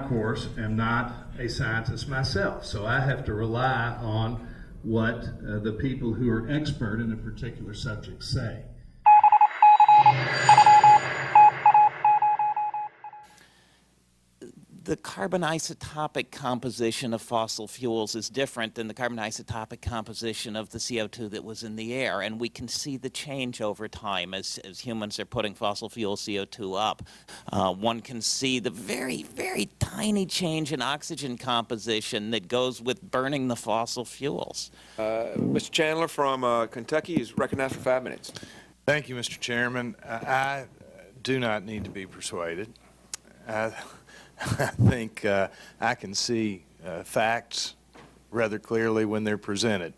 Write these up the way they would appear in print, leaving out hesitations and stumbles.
of course, am not a scientist myself, so I have to rely on what the people who are expert in a particular subject say. The carbon isotopic composition of fossil fuels is different than the carbon isotopic composition of the CO2 that was in the air, and we can see the change over time as humans are putting fossil fuel CO2 up. One can see the very, very tiny change in oxygen composition that goes with burning the fossil fuels. Mr. Chandler from Kentucky is recognized for 5 minutes. Thank you, Mr. Chairman. I do not need to be persuaded. I think I can see facts rather clearly when they're presented.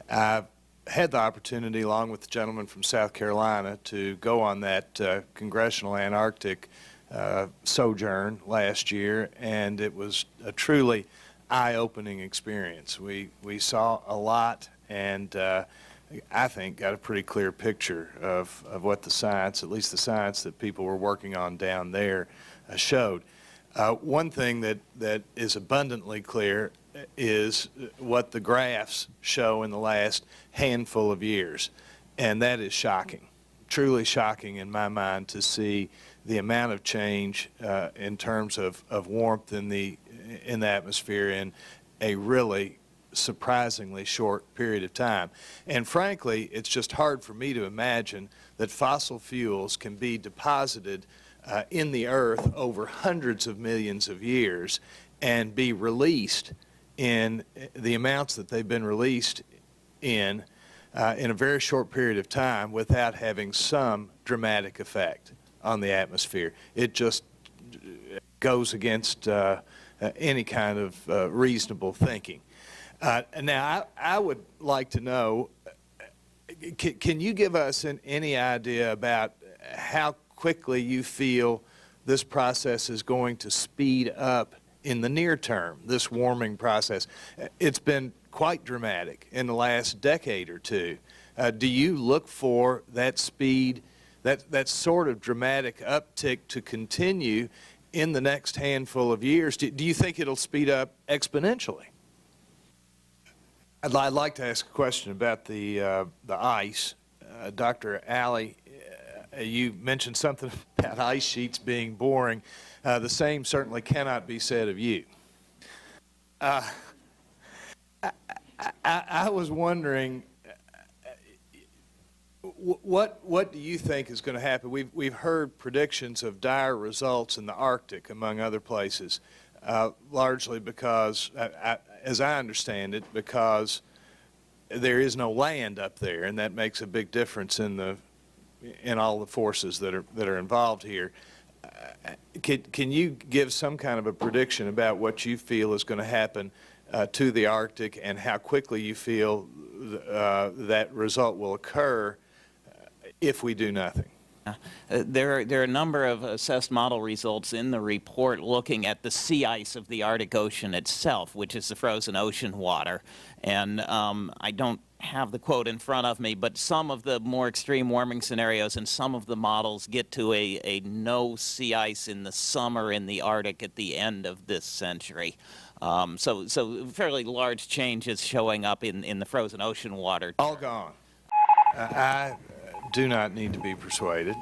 I've had the opportunity, along with the gentleman from South Carolina, to go on that congressional Antarctic sojourn last year, and it was a truly eye-opening experience. We saw a lot, and I think got a pretty clear picture of what the science, at least the science that people were working on down there, showed. One thing that is abundantly clear is what the graphs show in the last handful of years, and that is shocking, truly shocking in my mind, to see the amount of change in terms of warmth in the atmosphere in a really surprisingly short period of time. And frankly, it's just hard for me to imagine that fossil fuels can be deposited in the earth over hundreds of millions of years and be released in the amounts that they've been released in a very short period of time without having some dramatic effect on the atmosphere. It just goes against any kind of reasonable thinking. Now, I would like to know, can you give us any idea about how quickly you feel this process is going to speed up in the near term, this warming process? It's been quite dramatic in the last decade or two. Do you look for that speed, that sort of dramatic uptick to continue in the next handful of years? Do you think it'll speed up exponentially? I'd like to ask a question about the ice. Dr. Alley, you mentioned something about ice sheets being boring. The same certainly cannot be said of you. I was wondering, what do you think is going to happen? We've heard predictions of dire results in the Arctic, among other places, largely because, as I understand it, because there is no land up there, and that makes a big difference in all the forces that are involved here. Can you give some kind of a prediction about what you feel is going to happen to the Arctic, and how quickly you feel that result will occur if we do nothing? There are a number of assessed model results in the report looking at the sea ice of the Arctic Ocean itself, which is the frozen ocean water. And I don't have the quote in front of me, but some of the more extreme warming scenarios and some of the models get to a no sea ice in the summer in the Arctic at the end of this century. So fairly large changes showing up in the frozen ocean water. All gone. I do not need to be persuaded.